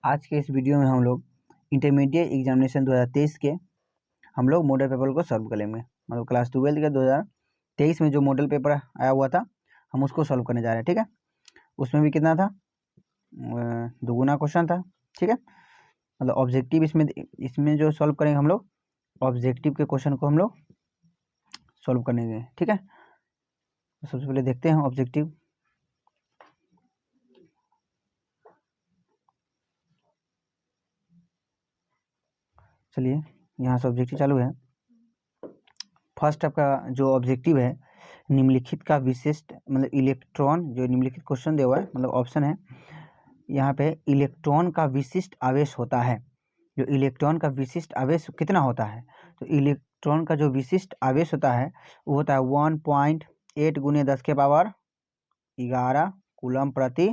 आज के इस वीडियो में हम लोग इंटरमीडिएट एग्जामिनेशन 2023 के हम लोग मॉडल पेपर को सॉल्व करेंगे। मतलब क्लास 12 के 2023 में जो मॉडल पेपर आया हुआ था हम उसको सॉल्व करने जा रहे हैं। ठीक है, उसमें भी कितना था, दुगुना क्वेश्चन था। ठीक है, मतलब ऑब्जेक्टिव इसमें जो सॉल्व करेंगे हम लोग, ऑब्जेक्टिव के क्वेश्चन को हम लोग सॉल्व करेंगे। ठीक है, तो सबसे पहले देखते हैं ऑब्जेक्टिव। चलिए यहाँ से ऑब्जेक्टिव चालू है। फर्स्ट आपका जो ऑब्जेक्टिव है, निम्नलिखित का विशिष्ट, मतलब इलेक्ट्रॉन, जो निम्नलिखित क्वेश्चन दिया हुआ है, मतलब ऑप्शन है यहाँ पे, इलेक्ट्रॉन का विशिष्ट आवेश होता है। जो इलेक्ट्रॉन का विशिष्ट आवेश कितना होता है, तो इलेक्ट्रॉन का जो विशिष्ट आवेश होता है वो होता है 1.8 × 10⁻11 कूलम प्रति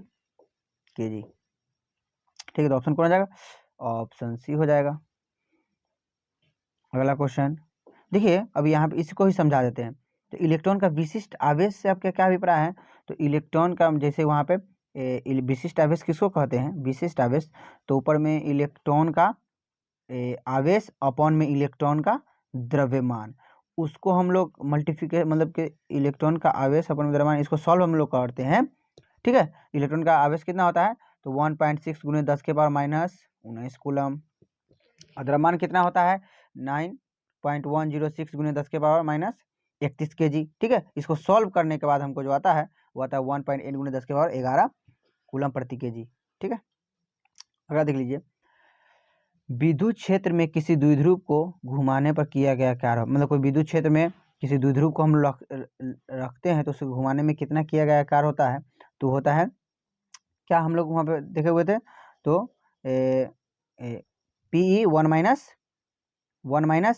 केजी। ठीक है, तो ऑप्शन कौन हो जाएगा, ऑप्शन सी हो जाएगा। अगला क्वेश्चन देखिए, अब यहाँ पे इसको ही समझा देते हैं। तो इलेक्ट्रॉन का विशिष्ट आवेश से आपका क्या अभिप्राय है, तो इलेक्ट्रॉन का जैसे वहाँ पे विशिष्ट आवेश किसको कहते हैं, विशिष्ट आवेश, तो ऊपर में इलेक्ट्रॉन का आवेश अपॉन में इलेक्ट्रॉन का द्रव्यमान, उसको हम लोग मल्टीप्लिकेशन, मतलब कि इलेक्ट्रॉन का आवेश अपॉन द्रव्यमान, इसको सॉल्व हम लोग करते हैं। ठीक है, इलेक्ट्रॉन का आवेश कितना होता है, तो 1.6 × 10⁻−19 कूलम। और द्रव्यमान कितना होता है, 9.106 × 10⁻−31 kg। ठीक है, इसको सॉल्व करने के बाद हमको जो आता है वो आता है 1.8 × 10⁻11 कूलम प्रति केजी। ठीक है, अगला देख लीजिए, विद्युत क्षेत्र में किसी द्विध्रुव को घुमाने पर किया गया कार्य, मतलब कोई विद्युत क्षेत्र में किसी द्विध्रुव को हम रखते हैं तो उसे घुमाने में कितना किया गया कार्य होता है, तो होता है क्या, हम लोग वहाँ पे देखे हुए थे, तो PE 1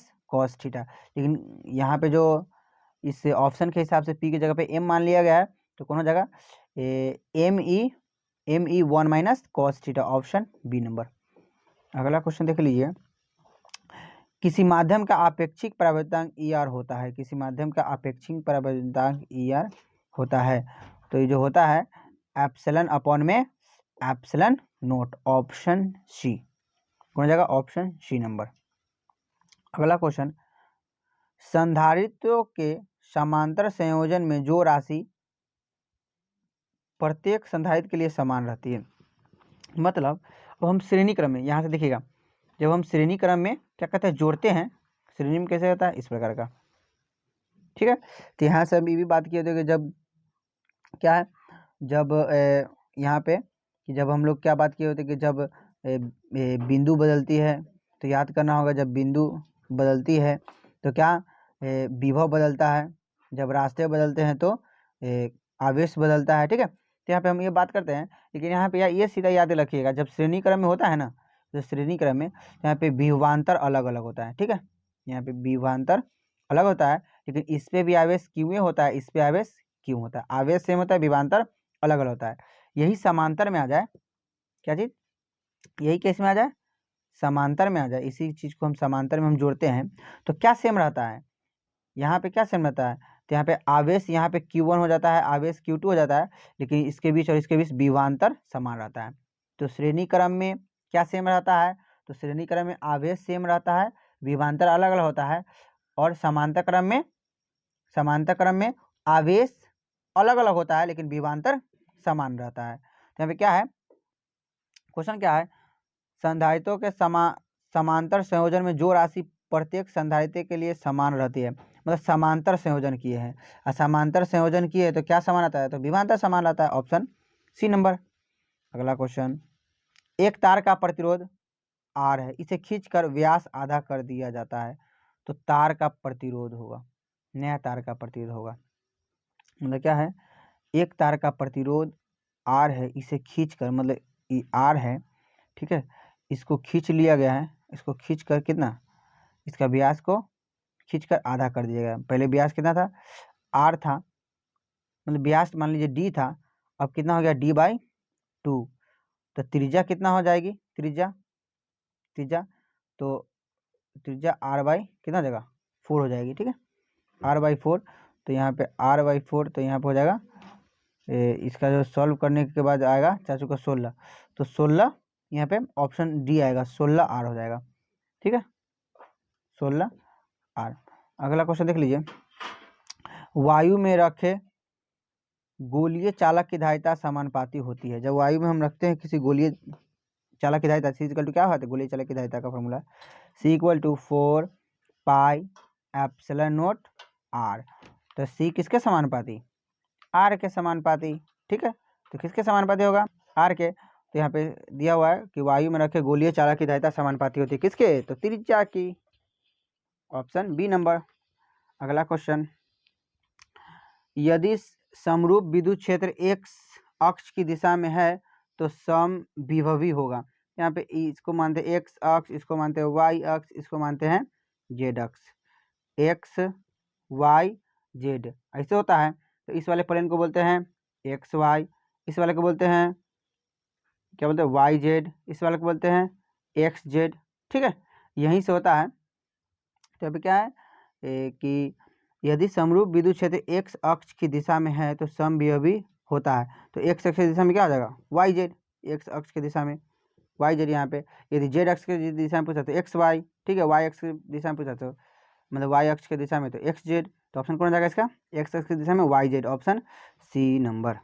- cos थीटा। लेकिन यहाँ पे जो इस ऑप्शन के हिसाब से P की जगह पे M मान लिया गया है, तो कौन हो जाएगा, ME 1 - cos थीटा, ऑप्शन बी नंबर। अगला क्वेश्चन देख लीजिए, किसी माध्यम का आपेक्षिक परावर्तनांक ER होता है, किसी माध्यम का आपेक्षिक परावर्तनांक ER होता है, तो ये जो होता है एप्सिलॉन अपॉन में एप्सिलॉन नोट, ऑप्शन सी कौन हो जाएगा, ऑप्शन सी नंबर। अगला क्वेश्चन, संधारित्रों के समांतर संयोजन में जो राशि प्रत्येक संधारित्र के लिए समान रहती है, मतलब अब हम श्रेणी क्रम में, यहाँ से देखिएगा, जब हम श्रेणी क्रम में क्या कहते हैं, जोड़ते हैं, श्रेणी में कैसे होता है, इस प्रकार का। ठीक है, तो यहाँ से हम ये भी बात किए थे कि जब क्या है, जब यहाँ पे कि जब हम लोग क्या बात किए होते कि जब बिंदु बदलती है, तो याद करना होगा, जब बिंदु बदलती है तो क्या विभव बदलता है, जब रास्ते बदलते हैं तो आवेश बदलता है। ठीक है, तो यहाँ पे हम ये बात करते हैं, लेकिन यहाँ पे ये सीधा याद रखिएगा, जब श्रेणी क्रम में होता है ना, तो श्रेणी क्रम में यहाँ पे विभवांतर अलग अलग होता है। ठीक है, यहाँ पे विभवांतर अलग होता है, लेकिन इस पे भी आवेश क्यों होता है, इस पे आवेश क्यों होता है, आवेश सेम होता है, विभवांतर अलग अलग होता है। यही समांतर में आ जाए, क्या चीज, यही केस में आ जाए, समांतर में आ जाए, इसी चीज को हम समांतर में हम जोड़ते हैं तो क्या सेम रहता है, यहाँ पे क्या सेम रहता है, तो यहाँ पे आवेश, यहाँ पे Q1 हो जाता है, आवेश Q2 हो जाता है, लेकिन इसके बीच और इसके बीच विभवांतर समान रहता है। तो श्रेणी क्रम में क्या सेम रहता है, तो श्रेणी क्रम में आवेश सेम रहता है, विभवांतर अलग अलग होता है, और समांतर क्रम में आवेश अलग अलग होता है लेकिन विभवांतर समान रहता है। तो यहाँ पे क्या है, क्वेश्चन क्या है, संधारित्रों के समांतर संयोजन में जो राशि प्रत्येक संधारित्र के लिए समान रहती है, मतलब समांतर संयोजन किए हैं, और समांतर संयोजन किए तो क्या समान आता है, तो विभवांतर समान आता है, ऑप्शन सी नंबर। अगला क्वेश्चन, एक तार का प्रतिरोध R है, इसे खींचकर व्यास आधा कर दिया जाता है, तो तार का प्रतिरोध होगा, नया तार का प्रतिरोध होगा, मतलब क्या है, एक तार का प्रतिरोध R है, इसे खींचकर, मतलब ये R है, ठीक है, इसको खींच लिया गया है, इसको खींचकर कितना, इसका व्यास को खींचकर आधा कर दिया गया। पहले व्यास कितना था, R था, मतलब व्यास मान लीजिए D था, अब कितना हो गया, D/2, तो त्रिज्या कितना हो जाएगी, त्रिज्या तो त्रिज्या R/ कितना हो जाएगा, 4 हो जाएगी। ठीक है, R/4, तो यहाँ पे R/4, तो यहाँ पे हो जाएगा इसका जो सॉल्व करने के बाद आएगा 4×16, तो 16 यहाँ पे ऑप्शन डी आएगा, 16R हो जाएगा। ठीक है, 16R। अगला क्वेश्चन देख लीजिए, वायु में रखे गोलीय चालक की धारिता समानुपाती होती है। जब वायु में हम रखते हैं किसी गोलीय चालक की धारिता, सी इक्वल टू क्या होता है, गोलीय चालक की धारिता का formula C equal to 4 pi epsilon naught R. तो सी किसके समानुपाती, आर के समानुपाती। ठीक है, तो किसके समानुपाती होगा, आर के। तो यहाँ पे दिया हुआ है कि वायु में रखे गोलीय चालक की धारिता समानुपाती होती है किसके, तो त्रिज्या की, ऑप्शन बी नंबर। अगला क्वेश्चन, यदि समरूप विद्युत क्षेत्र एक्स अक्ष की दिशा में है तो समविभवी होगा। यहाँ पे इसको मानते हैं एक्स अक्ष, इसको मानते हैं वाई अक्ष, इसको मानते हैं जेड अक्ष। एक्स वाई जेड ऐसे होता है। तो इस वाले प्लेन को बोलते हैं एक्स वाई, इस वाले को बोलते हैं क्या बोलते हैं, वाई जेड, इस वाले को बोलते हैं एक्स जेड। ठीक है, यहीं से होता है। तो अभी क्या है कि यदि समरूप विद्युत क्षेत्र एक्स अक्ष की दिशा में है तो समविभवी होता है। तो एक्स अक्ष की दिशा में क्या हो जाएगा, वाई जेड, एक्स अक्ष की दिशा में वाई जेड। यहाँ पे यदि जेड अक्ष की दिशा में पूछा तो एक्स वाई। ठीक है, वाई अक्ष की दिशा में पूछा तो मतलब वाई अक्ष की दिशा में तो एक्स जेड। तो ऑप्शन कौन जाएगा इसका, एक्स अक्ष की दिशा में Y Z, option C number.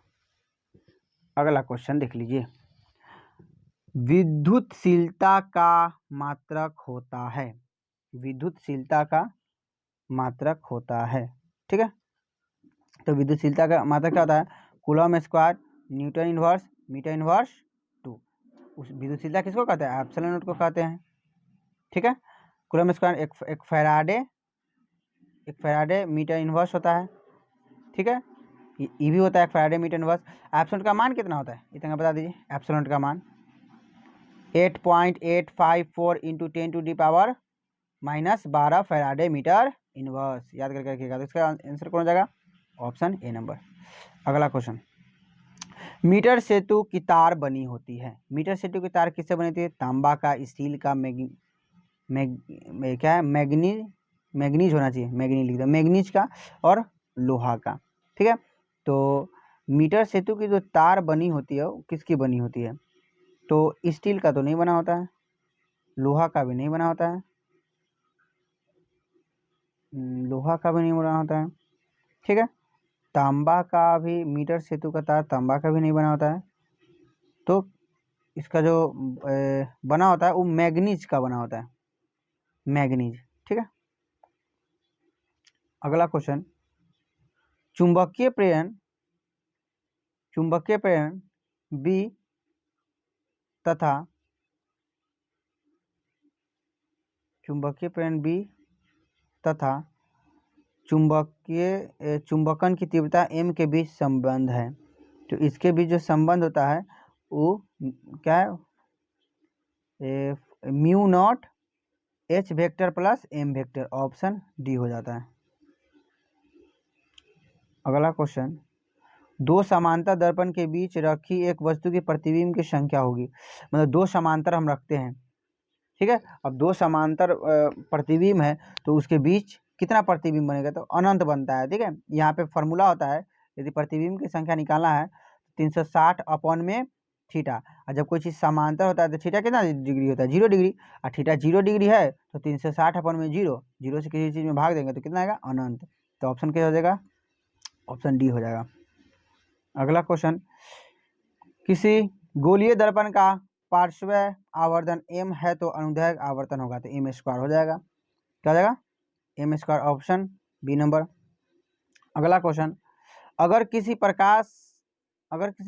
अगला क्वेश्चन देख लीजिए, विद्युतशीलता का मात्रक होता है, विद्युतशीलता का मात्रक होता है। ठीक है, तो विद्युतशीलता का मात्रक क्या होता है, coulomb square newton inverse metre inverse 2। उस विद्युतशीलता किसको कहते हैं, एप्सिलॉन नॉट को कहते हैं। ठीक है, कूलम स्क्वायर एक फैराडे मीटर इनवर्स होता है। ठीक है, ये भी होता है एक फैराडे मीटर इनवर्स। एप्सिलॉन का मान कितना होता है, इतना बता दीजिए। एप्सिलॉन का मान 8.854 इंटू 10⁻⁻12 फैराडे मीटर इनवर्स। याद करके रखिएगा। तो इसका आंसर कौन हो जाएगा, ऑप्शन ए नंबर। अगला क्वेश्चन, मीटर सेतु की तार बनी होती है। मीटर सेतु की तार किससे बनी होती है, तांबा का, स्टील का, क्या है, मैग्नीज होना चाहिए, मैग्नीज लिख दो, मैग्नीज का और लोहा का। ठीक है, तो मीटर सेतु की जो तार बनी होती है वो किसकी बनी होती है, तो स्टील का तो नहीं बना होता है, लोहा का भी नहीं बना होता है, लोहा का भी नहीं बना होता है। ठीक है, तांबा का भी, मीटर सेतु का तार तांबा का भी नहीं बना होता है। तो इसका जो बना होता है वो मैग्नीज का बना होता है, मैग्नीज। ठीक है, अगला क्वेश्चन, चुंबकीय प्रेरण बी तथा चुंबकीय प्रेरण बी तथा चुंबकन की तीव्रता m के बीच संबंध है। तो इसके बीच जो संबंध होता है वो क्या है, mu naught h vector plus m vector, option D हो जाता है। अगला क्वेश्चन, दो समांतर दर्पण के बीच रखी एक वस्तु की प्रतिबिंब की संख्या होगी। मतलब दो समांतर हम रखते हैं। ठीक है, अब दो समांतर प्रतिबिंब है तो उसके बीच कितना प्रतिबिंब बनेगा, तो अनंत बनता है। ठीक है, यहाँ पे फॉर्मूला होता है, यदि प्रतिबिंब की संख्या निकालना है 360 अपॉन में थीटा। और जब कोई चीज़ समांतर होता है तो थीटा कितना डिग्री होता है, 0 डिग्री। और थीटा 0 डिग्री है तो 360 अपॉन में 0, 0 से किसी चीज़ में भाग देंगे तो कितना आएगा, अनंत। तो ऑप्शन क्या हो जाएगा, ऑप्शन डी हो जाएगा। अगला क्वेश्चन, किसी गोलीय दर्पण का पार्श्व आवर्धन m है तो अनुदैर्घ्य आवर्तन होगा, तो m स्क्वायर हो जाएगा। क्या हो जाएगा, m square, option B number. अगला क्वेश्चन, अगर किसी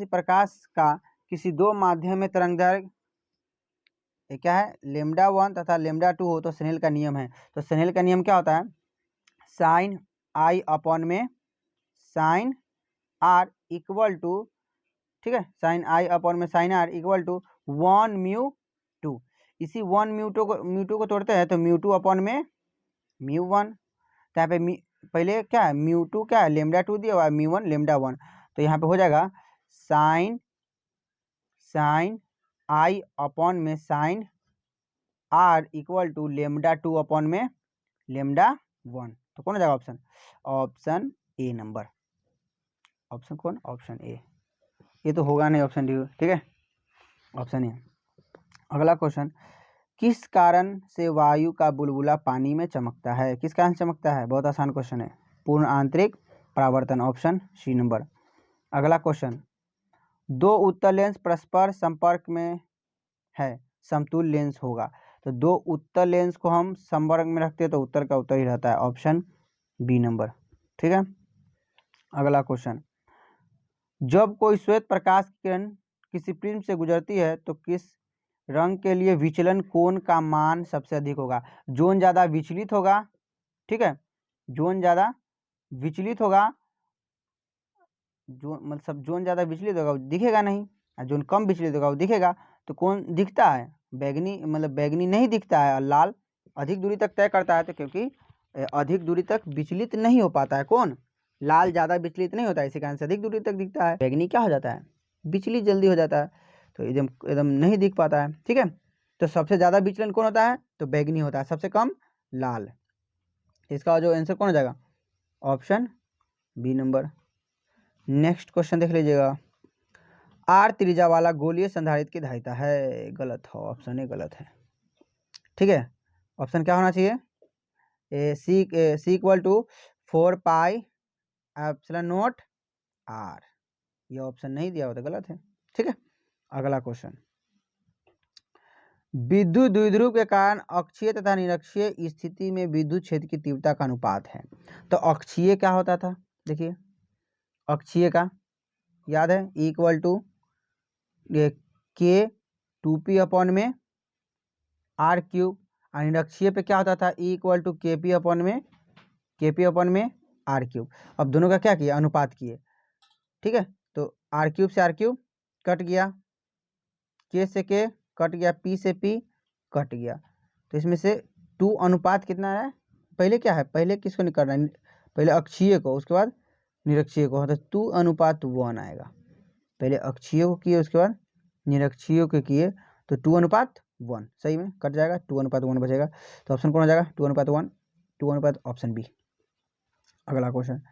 प्रकाश का किसी दो माध्यम में तरंगदैर्घ्य क्या है, λ1 तथा λ2 हो तो स्नेल का नियम है। तो स्नेल का नियम क्या होता है, साइन आई अपॉन में साइन आर इक्वल टू, ठीक है, साइन आई अपॉन में sine are equal to 1 mu 2। इसी 1 म्यू टू को तोड़ते हैं तो म्यू 2 अपॉन में म्यू 1। तो यहाँ पे पहले क्या है, म्यू 2 क्या है, λ2 दिया हुआ है, म्यू 1 λ1। तो यहाँ पे हो जाएगा साइन आई अपॉन में sine are equal to λ2 upon में λ1। तो कौन हो जाएगा option, option A number. Option कौन, ऑप्शन ए। ये तो होगा नहीं, ऑप्शन डी। ठीक है, ऑप्शन ए। अगला क्वेश्चन, किस कारण से वायु का बुलबुला पानी में चमकता है? किस कारण से चमकता है? बहुत आसान क्वेश्चन है। पूर्ण आंतरिक परावर्तन, ऑप्शन सी नंबर। अगला क्वेश्चन, दो उत्तल लेंस परस्पर संपर्क में है, समतुल्य लेंस होगा। तो दो उत्तल लेंस को हम संपर्क में रखते हैं तो उत्तर का उत्तर ही रहता है, ऑप्शन बी नंबर। ठीक है। अगला क्वेश्चन, जब कोई श्वेत प्रकाश किरण किसी प्रिज्म से गुजरती है तो किस रंग के लिए विचलन कोण का मान सबसे अधिक होगा? जोन ज़्यादा विचलित होगा, ठीक है, जोन ज़्यादा विचलित होगा, जोन मतलब जोन ज़्यादा विचलित होगा वो दिखेगा नहीं, और जोन कम विचलित होगा वो दिखेगा। तो कौन दिखता है? बैगनी, मतलब बैगनी नहीं दिखता है, और लाल अधिक दूरी तक तय करता है। तो क्योंकि अधिक दूरी तक विचलित नहीं हो पाता है, कौन? लाल ज़्यादा विचलित नहीं होता है, इसी कारण से अधिक दूरी तक दिखता है। बैगनी क्या हो जाता है? विचलित जल्दी हो जाता है, तो एकदम एकदम नहीं दिख पाता है। ठीक है, तो सबसे ज़्यादा विचलन कौन होता है? तो बैगनी होता है, सबसे कम लाल। इसका जो आंसर कौन हो जाएगा? Option B number. Next question देख लीजिएगा, आर त्रिज्या वाला गोलीय संधारित्र की धारिता है? गलत हो, ऑप्शन ए गलत है। ठीक है, ऑप्शन क्या होना चाहिए? C equal to 4 pi epsilon naught r. ये ऑप्शन नहीं दिया होता, गलत है। ठीक है। अगला क्वेश्चन, विद्युत द्विध्रुव के कारण अक्षीय तथा निरक्षीय स्थिति में विद्युत क्षेत्र की तीव्रता का अनुपात है। तो अक्षीय क्या होता था? देखिए, अक्षीय का याद है, इक्वल टू के 2p अपॉन में आर क्यूब। और निरक्षीय पे क्या होता था? इक्वल टू केपी अपॉन में आर क्यूब। अब दोनों का क्या किया? अनुपात किए। ठीक है, तो आर क्यूब से आर क्यूब कट गया, के से के कट गया, पी से पी कट गया। तो इसमें से 2 अनुपात कितना है? पहले क्या है? पहले किसको निकालना है? पहले अक्षीय को, उसके बाद निरक्षीय को। तो 2 अनुपात 1 आएगा। पहले अक्षीय को किए, उसके बाद निरक्षीय को किए, तो 2 अनुपात 1 सही में कट जाएगा, 2 अनुपात 1 बचेगा। तो ऑप्शन कौन हो जाएगा? 2 अनुपात 1, 2 अनुपात ऑप्शन बी। अगला क्वेश्चन,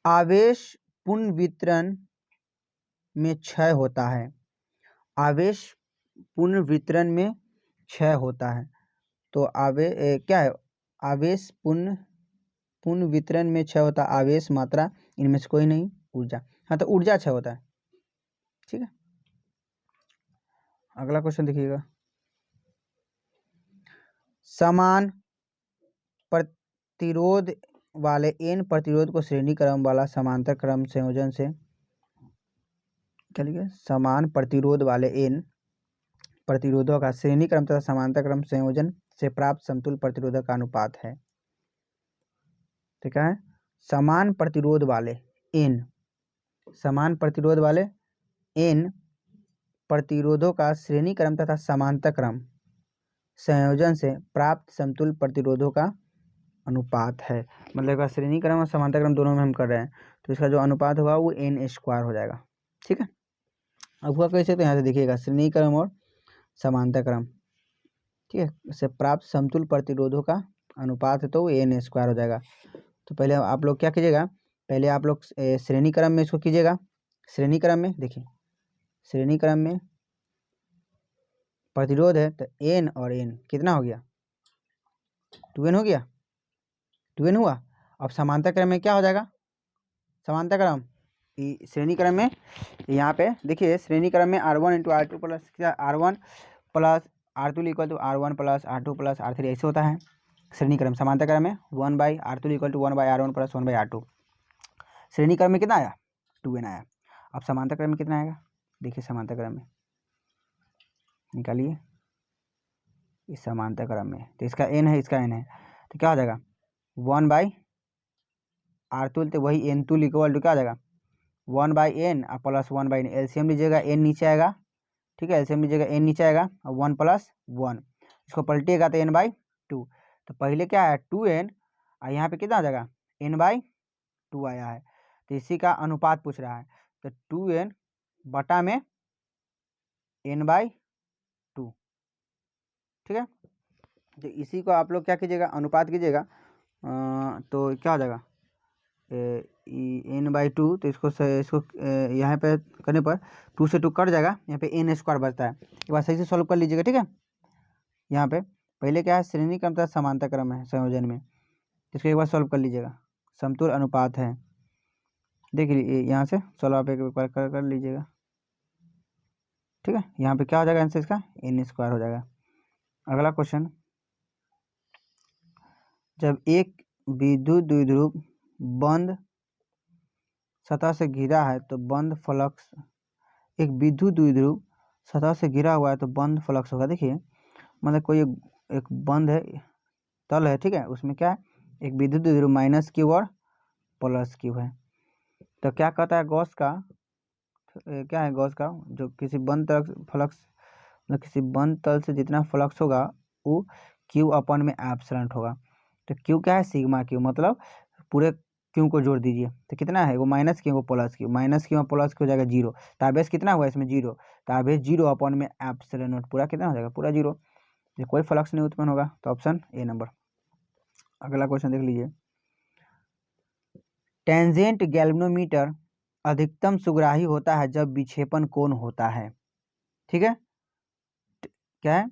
आवेश पुनर्वितरण में क्षय होता है। आवेश पुनर्वितरण में क्षय होता है, तो क्या है? आवेश पुनर्वितरण में क्षय होता है, आवेश, मात्रा, इनमें से कोई नहीं, ऊर्जा। हाँ, तो ऊर्जा क्षय होता है। ठीक है। अगला क्वेश्चन देखिएगा, समान प्रतिरोध वाले n प्रतिरोध को श्रेणी क्रम वाला समांतर क्रम संयोजन से, चलिए, समान प्रतिरोध वाले n प्रतिरोधों का श्रेणी क्रम तथा समांतर क्रम संयोजन से प्राप्त समतुल्य प्रतिरोधों का अनुपात है। ठीक है, समान प्रतिरोध वाले n, समान प्रतिरोध वाले n प्रतिरोधों का श्रेणी क्रम तथा समांतर क्रम संयोजन से प्राप्त समतुल्य प्रतिरोधों का अनुपात है। मतलब श्रेणी क्रम और समांतर क्रम दोनों में हम कर रहे हैं, तो इसका जो अनुपात होगा वो n² हो जाएगा। ठीक है, अब हुआ कैसे? तो यहाँ से देखिएगा, श्रेणी क्रम और समांतर क्रम, ठीक है, इससे प्राप्त समतुल्य प्रतिरोधों का अनुपात है, तो वो n² हो जाएगा। तो पहले आप लोग क्या कीजिएगा? पहले आप लोग श्रेणी क्रम में इसको कीजिएगा। श्रेणी क्रम में देखिए, श्रेणी क्रम में प्रतिरोध है, तो n और n कितना हो गया? 2n हो गया, 2n हुआ। अब समांतर क्रम में क्या हो जाएगा? समांतर क्रम श्रेणी क्रम में यहाँ पे देखिए, श्रेणी क्रम में R1 × R2 plus R1 plus R2 equal to R1 plus R2 plus R3 ऐसे होता है श्रेणी क्रम। समांतर क्रम में 1/R2 equal to 1/R1 plus 1/R2। श्रेणी क्रम में कितना आया? 2n आया। अब समांतर क्रम में कितना आएगा? देखिए, समांतर क्रम में निकालिए, इस समांतर क्रम में तो इसका n है, इसका n है, तो क्या हो जाएगा? 1/R2, तो वही n2 इक्वल टू क्या हो जाएगा? 1/n और प्लस 1/n। एलसीएम लीजिएगा, n नीचे आएगा। ठीक है, एलसीएम लीजिएगा, n नीचे आएगा और 1 + 1, इसको पलटिएगा तो n/2। तो पहले क्या है? 2n, और यहाँ पे कितना आ जाएगा? n/2 आया है। तो इसी का अनुपात पूछ रहा है, तो 2n बटा में n/2। ठीक है, तो इसी को आप लोग क्या कीजिएगा? अनुपात कीजिएगा, तो क्या हो जाएगा? n/2, तो इसको यहाँ पे करने पर 2 से 2 कट जाएगा, यहाँ पे n² बचता है। एक बार सही से सॉल्व कर लीजिएगा, ठीक है। यहाँ पे पहले क्या है, श्रेणी क्रम तथा समांतर क्रम है संयोजन में, इसको एक बार सॉल्व कर लीजिएगा। समतुल अनुपात है, देख लीजिए यहाँ से सॉल्व आप एक बार कर लीजिएगा, ठीक है। यहाँ पे क्या हो जाएगा आंसर इसका, n² हो जाएगा। अगला क्वेश्चन, जब एक विद्युत द्विध्रुव बंद सतह से घिरा है तो बंद फ्लक्स, एक विद्युत द्विध्रुव सतह से घिरा हुआ है तो बंद फ्लक्स होगा। देखिए मतलब कोई एक बंद है तल है, ठीक है, उसमें क्या है, एक विद्युत द्विध्रुव -q और +q है। तो क्या कहता है गॉस का, क्या है गॉस का, जो किसी बंद तल फ्लक्स, मतलब किसी बंद तल से जितना फ्लक्स होगा वो q में एप्सिलॉन होगा। तो q क्या है, सिग्मा q, मतलब पूरे q को जोड़ दीजिए तो कितना है, वो -q को +q, -q में +q हो जाएगा 0। तो आवेश कितना हुआ इसमें 0, तो आवेश 0 में एप्सिलॉन पूरा कितना हो जाएगा, पूरा 0। ये कोई फ्लक्स नहीं उत्पन्न होगा, तो ऑप्शन ए नंबर। अगला क्वेश्चन देख लीजिए, टेंजेंट गैल्वेनोमीटर अधिकतम सुग्राही होता है जब विक्षेपण कोण होता है, ठीक है। क्या है,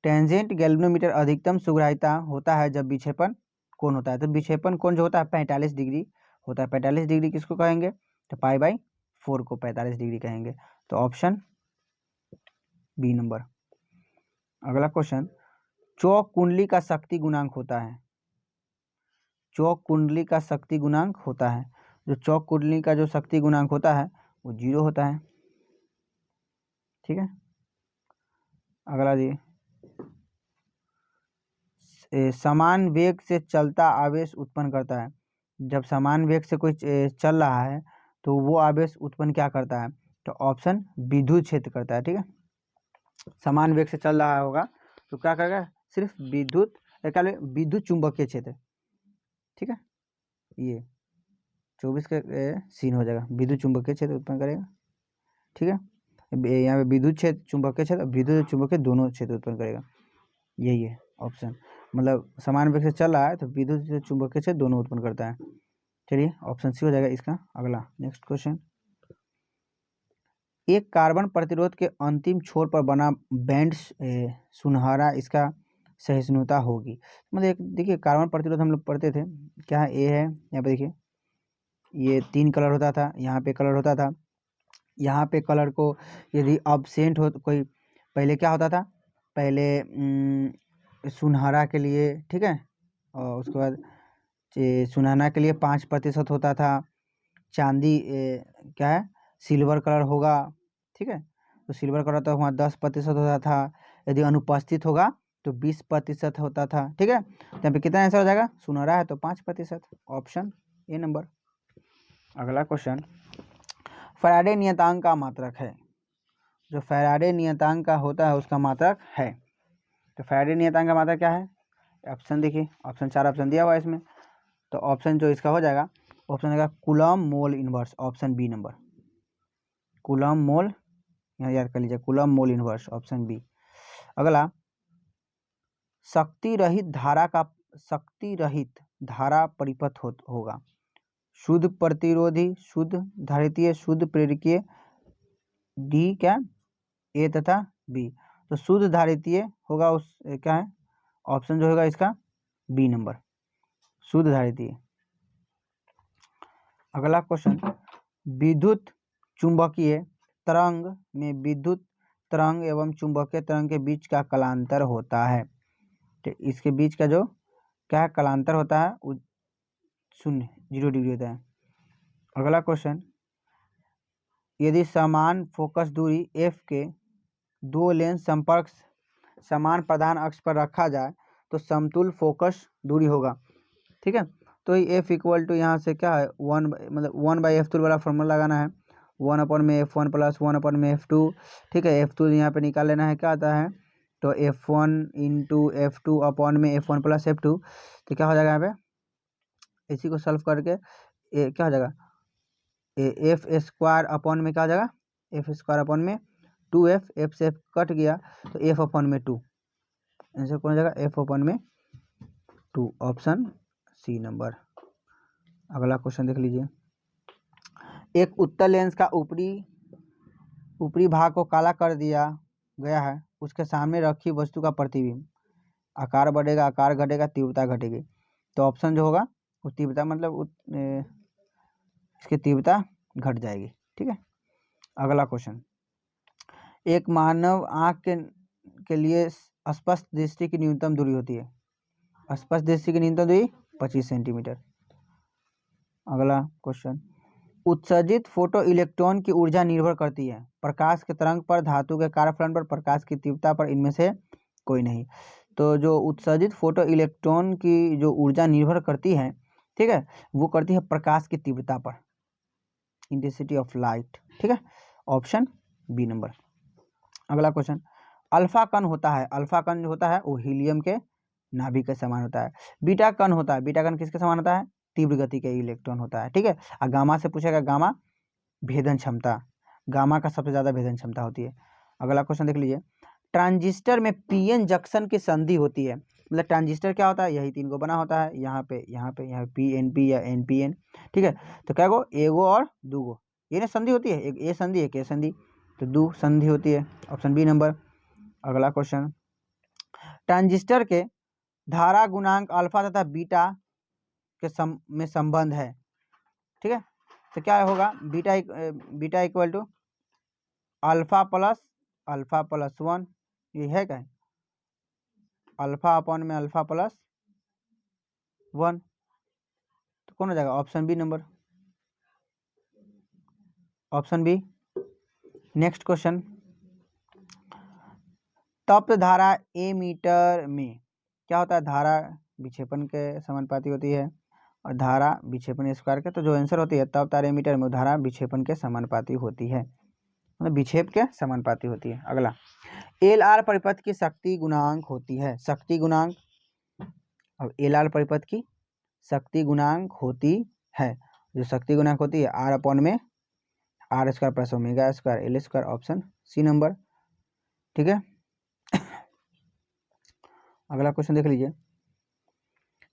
टेंजेंट गैल्वेनोमीटर अधिकतम सुग्राह्यता होता है जब विक्षेपण कोण होता है। तो विक्षेपण कोण जो होता है 45 डिग्री होता है। 45 डिग्री किसको कहेंगे, तो π/4 को 45 डिग्री कहेंगे। तो ऑप्शन बी नंबर। अगला क्वेश्चन, चौक कुंडली का शक्ति गुणांक होता है, चौक कुंडली का शक्ति गुणांक होता है, जो चौक कुंडली का जो शक्ति गुणांक होता है वो 0 होता है, ठीक है। अगला जी, समान वेग से चलता आवेश उत्पन्न करता है। जब समान वेग से कोई चल रहा है तो वो आवेश उत्पन्न क्या करता है, तो ऑप्शन विद्युत क्षेत्र करता है, ठीक है। समान वेग से चल रहा होगा तो क्या करेगा, सिर्फ विद्युत, क्या विद्युत चुंबकीय क्षेत्र, ठीक है। ये 24 का सीन हो जाएगा, विद्युत चुंबकीय क्षेत्र उत्पन्न करेगा, ठीक है। यहाँ पे विद्युत क्षेत्र, चुंबकीय क्षेत्र, विद्युत चुंबकीय दोनों क्षेत्र उत्पन्न करेगा, यही है ऑप्शन। मतलब समान वेग से चल रहा है तो विद्युत चुंबकीय क्षेत्र दोनों उत्पन्न करता है। चलिए ऑप्शन सी हो जाएगा इसका। अगला नेक्स्ट क्वेश्चन, एक कार्बन प्रतिरोध के अंतिम छोर पर बना बैंड सुनहरा, इसका सहिष्णुता होगी। मतलब एक देखिए कार्बन प्रतिरोध हम लोग पढ़ते थे, क्या ए है, यहाँ पे देखिए ये 3 कलर होता था, यहाँ पे कलर होता था, यहाँ पे कलर को यदि अब्सेंट हो तो कोई, पहले क्या होता था, पहले सुनहरा के लिए, ठीक है, और उसके बाद सुनहरा के लिए 5% होता था, चांदी क्या है, सिल्वर कलर होगा, ठीक है, तो सिल्वर कलर तो वहाँ 10% होता था, यदि अनुपस्थित होगा तो 20% होता था, ठीक है। तो यहाँ पे कितना आंसर हो जाएगा, सुनहरा है तो 5%, ऑप्शन ए नंबर। अगला क्वेश्चन, फैराडे नियतांक का मात्रक है, जो फैराडे नियतांक का होता है उसका मात्रक है। तो फैराडे नियतांक का मात्रक क्या है, ऑप्शन देखिए, ऑप्शन 4 ऑप्शन दिया हुआ है इसमें, तो ऑप्शन जो इसका हो जाएगा, ऑप्शन आएगा coulomb mole inverse, option B number. Coulomb mole, यहाँ याद कर लीजिए, coulomb mole inverse, option B. अगला, शक्ति रहित धारा परिपथ होगा, शुद्ध प्रतिरोधी, शुद्ध धारितीय, शुद्ध प्रेरकीय, डी क्या, ए तथा बी। तो शुद्ध धारितीय होगा, उस क्या है, ऑप्शन जो होगा इसका बी नंबर, शुद्ध धारितीय। अगला क्वेश्चन, विद्युत चुंबकीय तरंग में विद्युत तरंग एवं चुंबकीय तरंग के बीच का कलांतर होता है। तो इसके बीच का जो क्या है कलांतर होता है वो 0 डिग्री होता है। अगला क्वेश्चन, यदि समान फोकस दूरी f के दो लेंस संपर्क समान प्रधान अक्ष पर रखा जाए तो समतुल फोकस दूरी होगा, ठीक है। तो ये f इक्वल टू यहाँ से क्या है 1, मतलब 1/f2 वाला फॉर्मूला लगाना है, 1/f1 प्लस 1/f2, ठीक है। f2 यहाँ पे निकाल लेना है, क्या आता है, तो f1 इंटू f2 अपॉन में f1 प्लस f2, तो क्या हो जाएगा यहाँ पे, इसी को सॉल्व करके क्या हो जाएगा, एफ स्क्वायर अपॉन में क्या हो जाएगा, एफ स्क्वायर अपॉन में 2f, एफ से एफ कट गया तो एफ अपॉन में 2, आंसर कौन हो जाएगा, एफ अपॉन में 2, ऑप्शन सी नंबर। अगला क्वेश्चन देख लीजिए। एक उत्तल लेंस का ऊपरी भाग को काला कर दिया गया है, उसके सामने रखी वस्तु का प्रतिबिंब, आकार बढ़ेगा, आकार घटेगा, तीव्रता घटेगी। तो ऑप्शन जो होगा वो तीव्रता मतलब इसकी तीव्रता घट जाएगी। ठीक है। अगला क्वेश्चन, एक मानव आँख के लिए स्पष्ट दृष्टि की न्यूनतम दूरी होती है। स्पष्ट दृष्टि की न्यूनतम दूरी 25 सेंटीमीटर। अगला क्वेश्चन, उत्सर्जित फोटो इलेक्ट्रॉन की ऊर्जा निर्भर करती है प्रकाश के तरंग पर, धातु के कार्यफलन पर, प्रकाश की तीव्रता पर, इनमें से कोई नहीं। तो जो उत्सर्जित फोटो इलेक्ट्रॉन की जो ऊर्जा निर्भर करती है, ठीक है, वो करती है प्रकाश की तीव्रता पर, इंटेंसिटी ऑफ लाइट। ठीक है, ऑप्शन बी नंबर। अगला क्वेश्चन, अल्फा कण होता है, अल्फा कण जो होता है वो हीलियम के नाभिक के समान होता है। बीटा कण होता है, बीटा कण किसके समान होता है? तीव्र गति के इलेक्ट्रॉन होता है। ठीक है। और गामा से पूछेगा, गामा भेदन क्षमता, गामा का सबसे ज़्यादा भेदन क्षमता होती है। अगला क्वेश्चन देख लीजिए, ट्रांजिस्टर में पीएन जंक्शन की संधि होती है। मतलब ट्रांजिस्टर क्या होता है? यही तीन को बना होता है, यहाँ पे पीएनपी या एनपीएन। ठीक है, तो क्या गो, एगो और दूगो, ये ना संधि होती है, एक ए संधि एक ए संधि, तो दो संधि होती है, ऑप्शन बी नंबर। अगला क्वेश्चन, ट्रांजिस्टर के धारा गुणांक अल्फा तथा बीटा के में संबंध है। ठीक है, तो क्या होगा, beta equal to alpha plus 1, ये है क्या? अल्फा अपॉन में अल्फा प्लस 1, तो कौन हो जाएगा? Option B number, option B. Next question, तप्त धारा ए मीटर में क्या होता है? धारा विक्षेपण के समानुपाती होती है, और धारा विक्षेपण स्क्वायर के, तो जो आंसर होती है तप्त धारा ए मीटर में धारा विक्षेपण के समानुपाती होती है, मतलब विक्षेप के समानुपाती होती है। अगला, एल आर परिपथ की शक्ति गुणांक होती है, शक्ति गुणांक। अब एल आर परिपथ की शक्ति गुणांक होती है, जो शक्ति गुणांक होती है आर अपॉन में R square plus omega square L square, option C number. ठीक है। अगला क्वेश्चन देख लीजिए,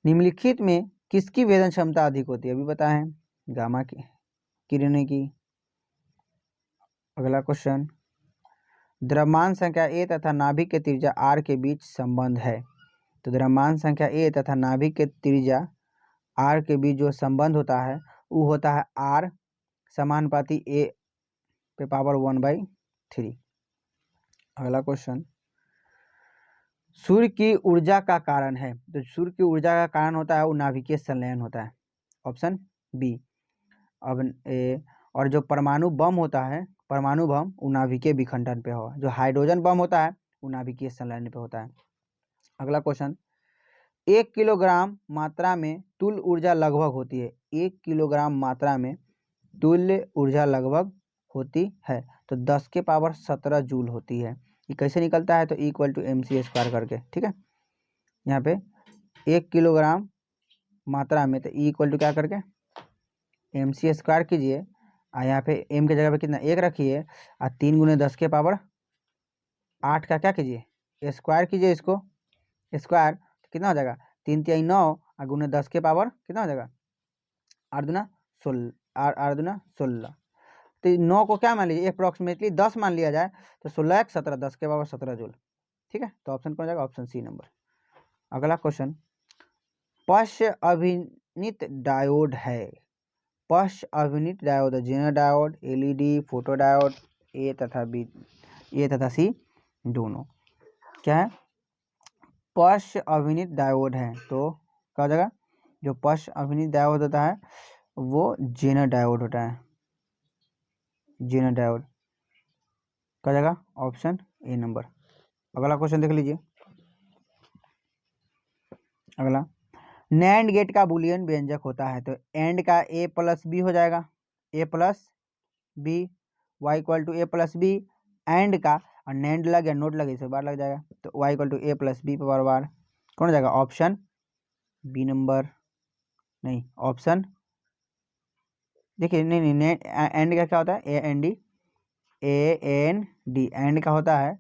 निम्नलिखित में किसकी वेदन क्षमता अधिक होती है? अभी पता है, गामा की किरणें की। अगला क्वेश्चन, द्रव्यमान संख्या ए तथा नाभिक के त्रिज्या आर के बीच संबंध है। तो द्रव्यमान संख्या ए तथा नाभिक के त्रिज्या आर के बीच जो संबंध होता है वो होता है आर समानुपाती ए पे पावर 1/3। अगला क्वेश्चन, सूर्य की ऊर्जा का कारण है। तो सूर्य की ऊर्जा का कारण होता है वो नाभिकीय संलयन होता है, ऑप्शन बी। अब और जो परमाणु बम होता है, परमाणु बम वो नाभिकीय विखंडन पे हो, जो हाइड्रोजन बम होता है वो नाभिकीय संलयन पे होता है। अगला क्वेश्चन, 1 किलोग्राम मात्रा में तुल्य ऊर्जा लगभग होती है, 1 किलोग्राम मात्रा में तुल्य ऊर्जा लगभग होती है, तो 10 के पावर 17 जूल होती है। ये कैसे निकलता है? तो इक्वल टू MC स्क्वायर करके। ठीक है, यहाँ पे 1 किलोग्राम मात्रा में, तो इक्वल टू क्या करके MC स्क्वायर कीजिए, और यहाँ पे m के जगह पे कितना 1 रखिए, और 3 गुने 10 के पावर 8 का क्या कीजिए, स्क्वायर कीजिए, इसको स्क्वायर, तो कितना हो जाएगा? 3 तिहाई 9, और गुने 10 के पावर कितना हो जाएगा? 8 दूना 16, 8 दूना 16। तो 9 को क्या मान लीजिए, अप्रॉक्सीमेटली 10 मान लिया जाए, तो 16 1 17, 10 के पावर 17 जूल। ठीक है, तो ऑप्शन कौन हो जाएगा? Option C number. अगला क्वेश्चन, पश्च अभिनीत डायोड है, पश्च अभिनीत diode, Zener diode, LED, photo diode, A तथा सी दोनों। क्या है? पश्च अभिनीत डायोड है, तो क्या हो जाएगा? जो पश्च अभिनीत डायोड होता है वो जेनर डायोड होता है, जेनर डायोड। क्या जाएगा? Option A number. अगला क्वेश्चन देख लीजिए। अगला, नैंड गेट का बुलियन व्यंजक होता है, तो एंड का ए प्लस बी हो जाएगा, A plus B, Y equal to A plus B, AND का, और नैंड लग या नोट लगे इसे बार लग जाएगा, तो Y equal to A plus B power bar, कौन हो जाएगा? ऑप्शन बी नंबर, नहीं ऑप्शन, देखिए नहीं नहीं, एंड का क्या होता है? ए एंड का होता है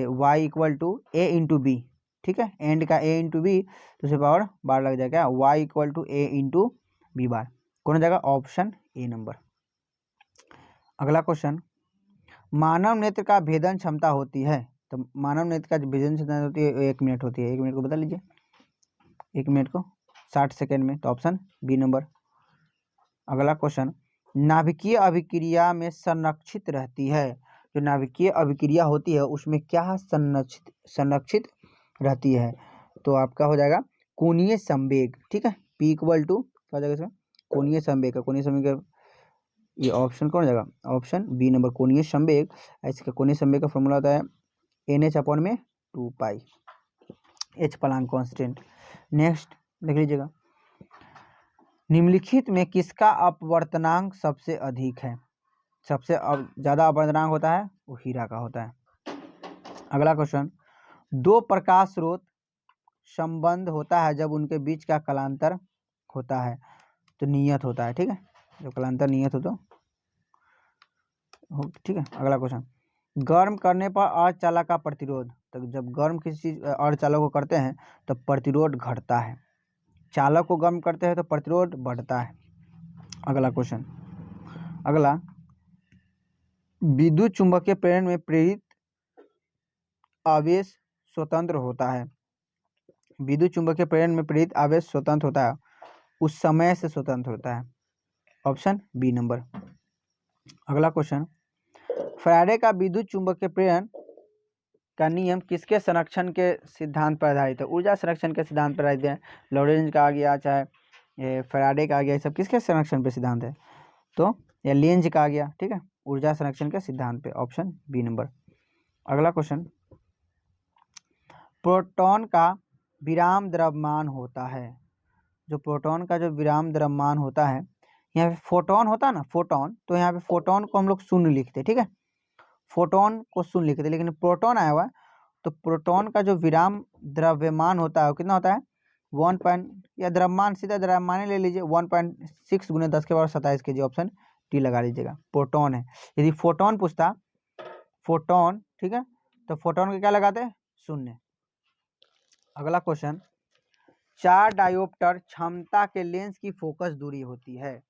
Y equal to A into B. ठीक है, एंड का ए इंटू बी, तो उसे पावर बार लग जाएगा, Y equal to A into B bar. कौन हो जाएगा? Option A number. अगला क्वेश्चन, मानव नेत्र का भेदन क्षमता होती है, तो मानव नेत्र का जो भेदन क्षमता होती है 1 मिनट होती है। 1 मिनट को बदल लीजिए, 1 मिनट को 60 सेकेंड में, तो ऑप्शन बी नंबर। अगला क्वेश्चन, नाभिकीय अभिक्रिया में संरक्षित रहती है, जो नाभिकीय अभिक्रिया होती है उसमें क्या संरक्षित रहती है? तो आपका हो जाएगा कोणीय संवेग। ठीक है, P इक्वल टू क्या हो जाएगा इसका? कोणीय संवेग का, कोणीय संवेग का ये ऑप्शन कौन हो जाएगा? ऑप्शन बी नंबर, कोणीय संवेग। इसका कोणीय संवेग का फॉर्मूला होता है NH अपॉन में 2 पाई, H प्लांक कांस्टेंट। नेक्स्ट देख लीजिएगा, निम्नलिखित में किसका अपवर्तनांक सबसे अधिक है? सबसे ज़्यादा अपवर्तनांक होता है वो हीरा का होता है। अगला क्वेश्चन, दो प्रकाश स्रोत संबंध होता है जब उनके बीच का कलांतर होता है, तो नियत होता है। ठीक है, जब कलांतर नियत हो तो ठीक है। अगला क्वेश्चन, गर्म करने पर अर्धचालक का प्रतिरोध, तो जब गर्म किसी चीज अर्धचालक को करते हैं तो प्रतिरोध घटता है, चालक को गर्म करते हैं तो प्रतिरोध बढ़ता है। अगला क्वेश्चन, अगला, विद्युत चुंबकीय प्रेरण में प्रेरित आवेश स्वतंत्र होता है। विद्युत चुंबकीय प्रेरण में प्रेरित आवेश स्वतंत्र होता है, उस समय से स्वतंत्र होता है। Option B number. अगला क्वेश्चन, फैराडे का विद्युत चुंबकीय प्रेरण का नियम किसके संरक्षण के सिद्धांत पर आधारित है? ऊर्जा संरक्षण के सिद्धांत पर आधारित है। लॉरेंज का आ गया, चाहे ये फैराडे का आ गया, ये सब किसके संरक्षण पे सिद्धांत है? तो ये लेंज का आ गया। ठीक है, ऊर्जा संरक्षण के सिद्धांत पे, ऑप्शन बी नंबर। अगला क्वेश्चन, प्रोटॉन का विराम द्रव्यमान होता है, जो प्रोटॉन का जो विराम द्रव्यमान होता है, यहाँ पे फोटोन होता है ना, फोटोन, तो यहाँ पे फोटोन को हम लोग शून्य लिखते हैं। ठीक है, फोटोन को शून्य लिखते, लेकिन प्रोटॉन आया हुआ है तो प्रोटॉन का जो विराम द्रव्यमान होता है वो कितना होता है? 1 पॉइंट, या द्रव्यमान, सीधा द्रव्यमान ले लीजिए, 1.6 गुने 10 के पावर 27 kg, ऑप्शन टी लगा लीजिएगा। प्रोटॉन है, यदि फोटोन पूछता, फोटोन, ठीक है, तो फोटोन का क्या लगाते हैं? शून्य। अगला क्वेश्चन, 4 डायोप्टर क्षमता के लेंस की फोकस दूरी होती है,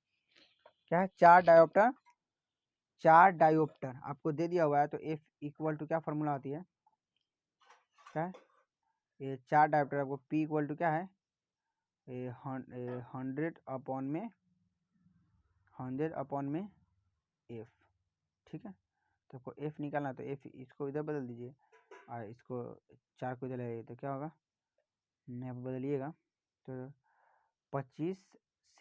क्या है? 4 डायोप्टर, 4 डायोप्टर आपको दे दिया हुआ है, तो F इक्वल टू क्या फॉर्मूला होती है? क्या है ये 4 डायोप्टर? आपको P इक्वल टू क्या है? 100 अपॉन में F। ठीक है, तो आपको F निकालना, तो F इसको इधर बदल दीजिए और इसको 4 को इधर ले, तो क्या होगा? आप बदलिएगा तो 25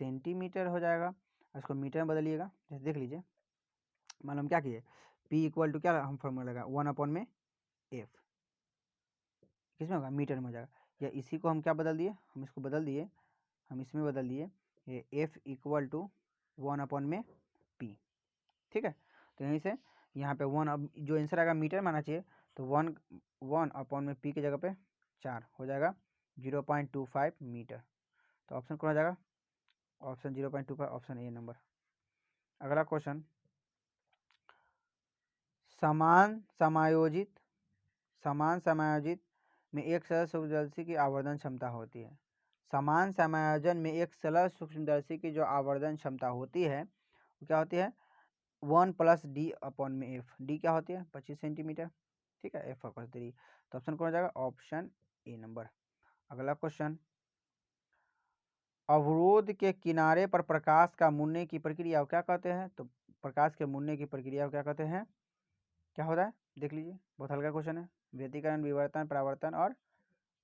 सेंटीमीटर हो जाएगा। इसको मीटर में बदलिएगा, जैसे देख लीजिए, मान हम क्या किए, P इक्वल टू क्या हम फॉर्मूला लगा? 1 अपॉन में F, किसमें होगा? मीटर में हो जाएगा। या इसी को हम क्या बदल दिए, हम इसको बदल दिए, हम इसमें बदल दिए, ये F इक्वल टू 1 अपॉन में P। ठीक है, तो यहीं से यहाँ पे 1, अब जो आंसर आएगा मीटर में आना चाहिए, तो 1 अपॉन में P की जगह पे 4 हो जाएगा 0.25 मीटर। तो ऑप्शन कौन हो जाएगा? Option 0.25, option A number. अगला क्वेश्चन, समान समायोजित में एक सरल सूक्ष्मदर्शी की आवर्धन क्षमता होती है। समान समायोजन में एक सरल सूक्ष्मदर्शी की जो आवर्धन क्षमता होती है वो क्या होती है? 1 + d अपॉन में F। d क्या होती है? 25 सेंटीमीटर। ठीक है, F फोकस दूरी, तो ऑप्शन कौन हो जाएगा? Option A number. अगला क्वेश्चन, अवरोध के किनारे पर प्रकाश का मुड़ने की प्रक्रिया को क्या कहते हैं? तो प्रकाश के मुड़ने की प्रक्रिया को क्या कहते हैं? क्या होता है? देख लीजिए, बहुत हल्का क्वेश्चन है। व्यतिकरण, विवर्तन, परावर्तन और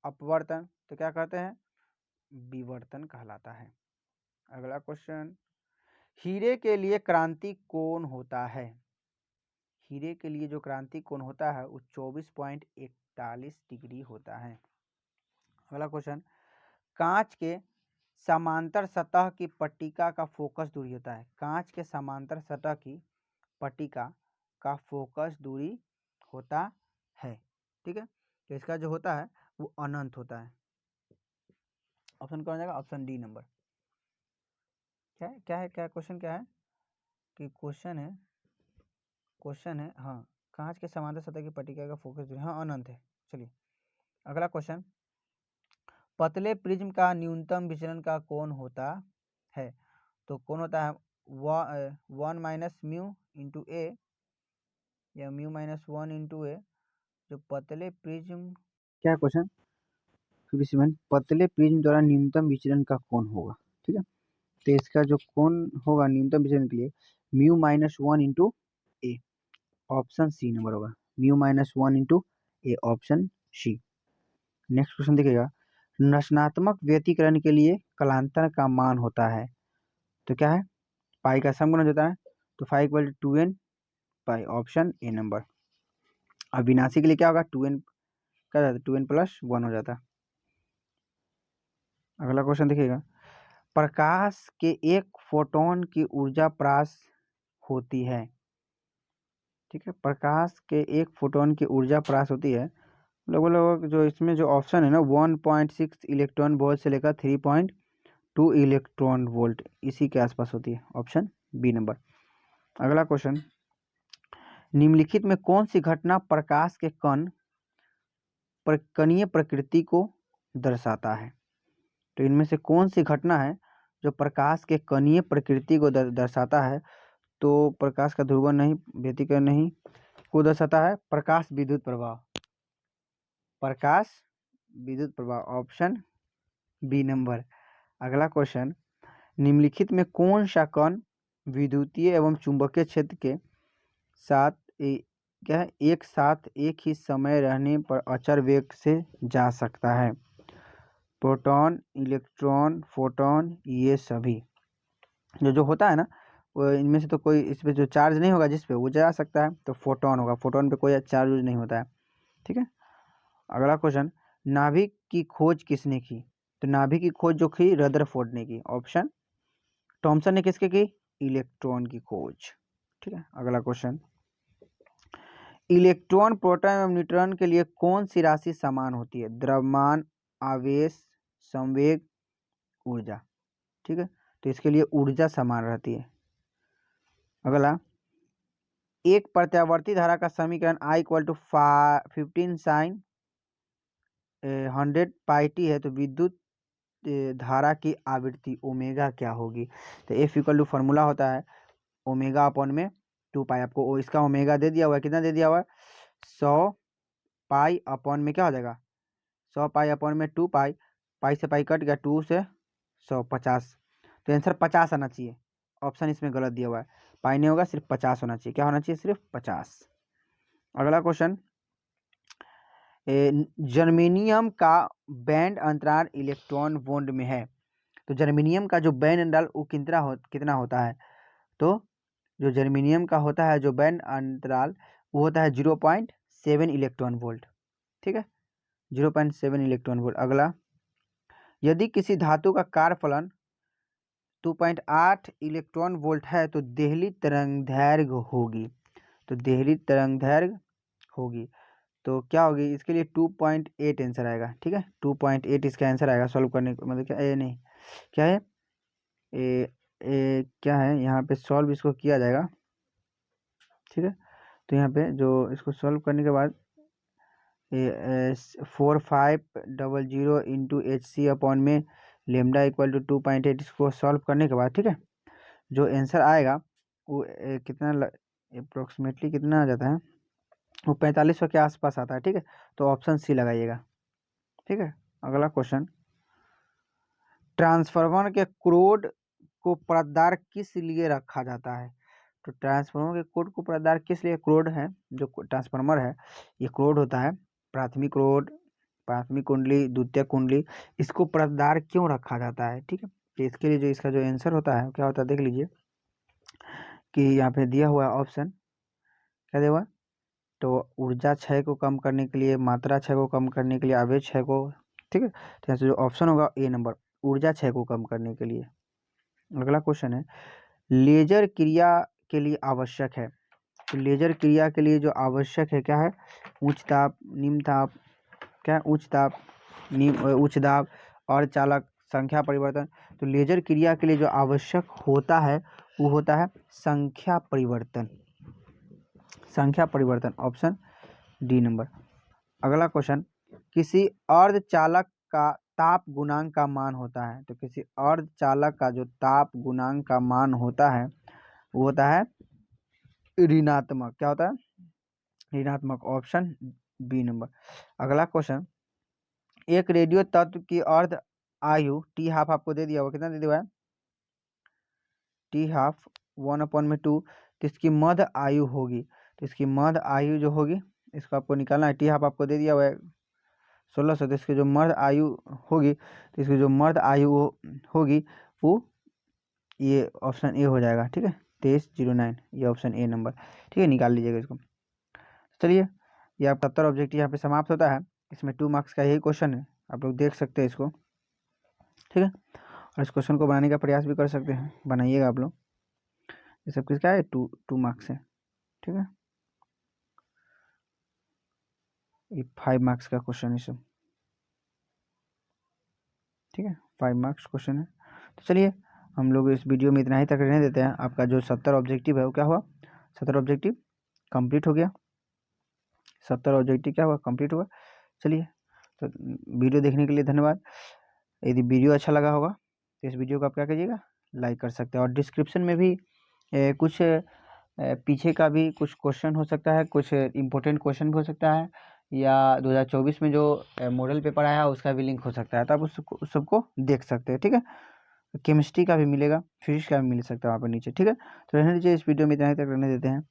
अपवर्तन, तो क्या कहते हैं? विवर्तन कहलाता है। अगला क्वेश्चन, हीरे के लिए क्रांति कोण होता है, हीरे के लिए जो क्रांति कोण होता है वो 24.41 डिग्री होता है। अगला क्वेश्चन, कांच के समांतर सतह की पट्टिका का फोकस दूरी होता है, कांच के समांतर सतह की पट्टिका का फोकस दूरी होता है। ठीक है, तो इसका जो होता है वो अनंत होता है। ऑप्शन कौन जाएगा? Option D number. क्या है क्वेश्चन क्या है कि क्वेश्चन है हाँ, कांच के समांतर सतह की पट्टिका का फोकस दूरी, हाँ अनंत है। चलिए अगला क्वेश्चन, पतले प्रिज्म का न्यूनतम विचलन का कोण होता है, तो कौन होता है 1 माइनस म्यू इंटू ए या म्यू माइनस 1 इंटू ए। जो पतले प्रिज्म, क्या क्वेश्चन, पतले प्रिज्म द्वारा न्यूनतम विचलन का कोण होगा। ठीक है, तो इसका जो कोण होगा न्यूनतम विचलन के लिए म्यू माइनस 1 इंटू ए, ऑप्शन सी नंबर होगा, म्यू माइनस 1 इंटू ए, ऑप्शन सी। नेक्स्ट क्वेश्चन देखिएगा, रचनात्मक व्यतिकरण के लिए कलांतर का मान होता है, तो क्या है, पाई का समगुणज होता है, तो 5 इक्वल टू 2n पाई, ऑप्शन ए नंबर। अविनाशी के लिए क्या होगा, 2n क्या जाता है, 2n प्लस 1 हो जाता है। अगला क्वेश्चन देखिएगा, प्रकाश के एक फोटोन की ऊर्जा प्राप्त होती है। ठीक है, प्रकाश के एक फोटोन की ऊर्जा प्राप्त होती है, लगभग जो इसमें जो ऑप्शन है ना 1.6 इलेक्ट्रॉन वोल्ट से लेकर 3.2 इलेक्ट्रॉन वोल्ट, इसी के आसपास होती है, ऑप्शन बी नंबर। अगला क्वेश्चन, निम्नलिखित में कौन सी घटना प्रकाश के कण पर कणीय प्रकृति को दर्शाता है। तो इनमें से कौन सी घटना है जो प्रकाश के कणीय प्रकृति को दर्शाता है। तो प्रकाश का ध्रुवण नहीं, व्यतिकरण नहीं, को दर्शाता है प्रकाश विद्युत प्रभाव, प्रकाश विद्युत प्रभाव, ऑप्शन बी नंबर। अगला क्वेश्चन, निम्नलिखित में कौन सा कण विद्युतीय एवं चुंबकीय क्षेत्र के साथ क्या है, एक साथ एक ही समय रहने पर अचर वेग से जा सकता है। प्रोटॉन, इलेक्ट्रॉन, फोटॉन, ये सभी जो होता है ना, वो इनमें से तो कोई इस पे जो चार्ज नहीं होगा जिस पे वो जा सकता है, तो फोटॉन होगा, फोटॉन पे कोई चार्ज नहीं होता है। ठीक है, अगला क्वेश्चन, नाभिक की खोज किसने की। तो नाभिक की खोज जो की रदरफोर्ड ने की, ऑप्शन थॉमसन ने किसके की, इलेक्ट्रॉन की खोज। ठीक है, अगला क्वेश्चन, इलेक्ट्रॉन, प्रोटॉन एवं न्यूट्रॉन के लिए कौन सी राशि समान होती है। द्रव्यमान, आवेश, संवेग, ऊर्जा। ठीक है, तो इसके लिए ऊर्जा समान रहती है। अगला, एक प्रत्यावर्ती धारा का समीकरण I इक्वल टू 15 साइन 100 पाई टी है, तो विद्युत धारा की आवृत्ति ओमेगा क्या होगी। तो F इक्वल टू फॉर्मूला होता है ओमेगा अपॉन में 2 पाई, आपको इसका ओमेगा दे दिया हुआ है, कितना दे दिया हुआ है 100 पाई अपॉन में क्या हो जाएगा 100 पाई अपॉन में 2 पाई, पाई से पाई कट गया, 2 से 100 50, तो आंसर 50 आना चाहिए। ऑप्शन इसमें गलत दिया हुआ है, पाई नहीं होगा, सिर्फ 50 होना चाहिए। क्या होना चाहिए, सिर्फ 50। अगला क्वेश्चन, जर्मेनियम का बैंड अंतराल इलेक्ट्रॉन वोल्ट में है। तो जर्मेनियम का जो बैंड अंतराल वो कितना होता है। तो जो जर्मेनियम का होता है जो बैंड अंतराल वो होता है 0.7 इलेक्ट्रॉन वोल्ट। ठीक है, 0.7 इलेक्ट्रॉन वोल्ट। अगला, यदि किसी धातु का कार्यफलन 2.8 इलेक्ट्रॉन वोल्ट है तो देहली तरंगदैर्घ्य होगी। तो देहली तरंगदैर्घ्य होगी तो क्या होगी, इसके लिए 2.8 आंसर आएगा। ठीक है, 2.8 इसका आंसर आएगा सॉल्व करने को, मतलब क्या ए नहीं क्या है क्या है यहाँ पे सॉल्व इसको किया जाएगा। ठीक है, तो यहाँ पे जो इसको सॉल्व करने के बाद 4500 इंटू HC अपॉन में लेमडा इक्वल टू 2.8, इसको सॉल्व करने के बाद ठीक है जो आंसर आएगा वो कितना अप्रोक्सीमेटली कितना आ जाता है, वो 4500 के आसपास आता है। ठीक है, तो ऑप्शन सी लगाइएगा। ठीक है, अगला क्वेश्चन, ट्रांसफार्मर के क्रोड को परतदार किस लिए रखा जाता है। तो ट्रांसफार्मर के क्रोड को परतदार किस लिए, क्रोड है जो ट्रांसफार्मर है ये क्रोड होता है, प्राथमिक क्रोड, प्राथमिक कुंडली, द्वितीयक कुंडली, इसको परतदार क्यों रखा जाता है। ठीक है, तो इसके लिए जो इसका जो आंसर होता है क्या होता है देख लीजिए कि यहाँ पे दिया हुआ ऑप्शन क्या दिया हुआ, तो ऊर्जा क्षय को कम करने के लिए, मात्रा क्षय को कम करने के लिए, आवेश क्षय को। ठीक है, तो यहाँ से जो ऑप्शन होगा ए नंबर, ऊर्जा क्षय को कम करने के लिए। अगला क्वेश्चन है, लेजर क्रिया के लिए आवश्यक है। तो लेजर क्रिया के लिए जो आवश्यक है क्या है, उच्च ताप, निम्न ताप, क्या उच्च ताप, उच्च दाब और चालक संख्या परिवर्तन। तो लेजर क्रिया के लिए जो आवश्यक होता है वो होता है संख्या परिवर्तन, संख्या परिवर्तन, ऑप्शन डी नंबर। अगला क्वेश्चन, किसी अर्धचालक का ताप गुणांक का मान होता है, तो किसी अर्धचालक का जो ताप गुणांक का मान होता है वो होता है ऋणात्मक। क्या होता है? ऋणात्मक। Option B number. अगला क्वेश्चन, एक रेडियो तत्व की अर्ध आयु टी हाफ आपको दे दिया हुआ, कितना दे दिया हुआ है? टी हाफ 1/2, तो इसकी मध्य आयु होगी, तो इसकी मध्य आयु जो होगी इसको आपको निकालना है। टी हाफ आपको दे दिया हुआ है 1600, तो इसकी जो मर्द आयु होगी, तो इसकी जो मर्द आयु होगी वो ये ऑप्शन ए हो जाएगा। ठीक है, 2309, ये ऑप्शन ए नंबर। ठीक है, निकाल लीजिएगा इसको। चलिए, ये आपका 70 ऑब्जेक्टिव यहाँ पे समाप्त होता है। इसमें 2 मार्क्स का यही क्वेश्चन है, आप लोग देख सकते हैं इसको। ठीक है, और इस क्वेश्चन को बनाने का प्रयास भी कर सकते हैं, बनाइएगा आप लोग। ये सब किसका है? 2 मार्क्स है। ठीक है, ये 5 मार्क्स का क्वेश्चन है सब। ठीक है, 5 मार्क्स क्वेश्चन है। तो चलिए, हम लोग इस वीडियो में इतना ही तक रहने देते हैं। आपका जो 70 ऑब्जेक्टिव है वो क्या हुआ? 70 ऑब्जेक्टिव कंप्लीट हो गया। 70 ऑब्जेक्टिव क्या हुआ? कंप्लीट हुआ। चलिए, तो वीडियो देखने के लिए धन्यवाद। यदि वीडियो अच्छा लगा होगा तो इस वीडियो को आप क्या कीजिएगा? लाइक कर सकते हैं। और डिस्क्रिप्शन में भी कुछ पीछे का भी कुछ क्वेश्चन हो सकता है, कुछ इम्पोर्टेंट क्वेश्चन भी हो सकता है, या 2024 में जो मॉडल पेपर आया है उसका भी लिंक हो सकता है, तो आप उस सबको देख सकते हैं। ठीक है, केमिस्ट्री का भी मिलेगा, फिजिक्स का भी मिल सकता है वहाँ पर नीचे। ठीक है, तो रहने दीजिए, इस वीडियो में इतना ही तक रहने देते हैं।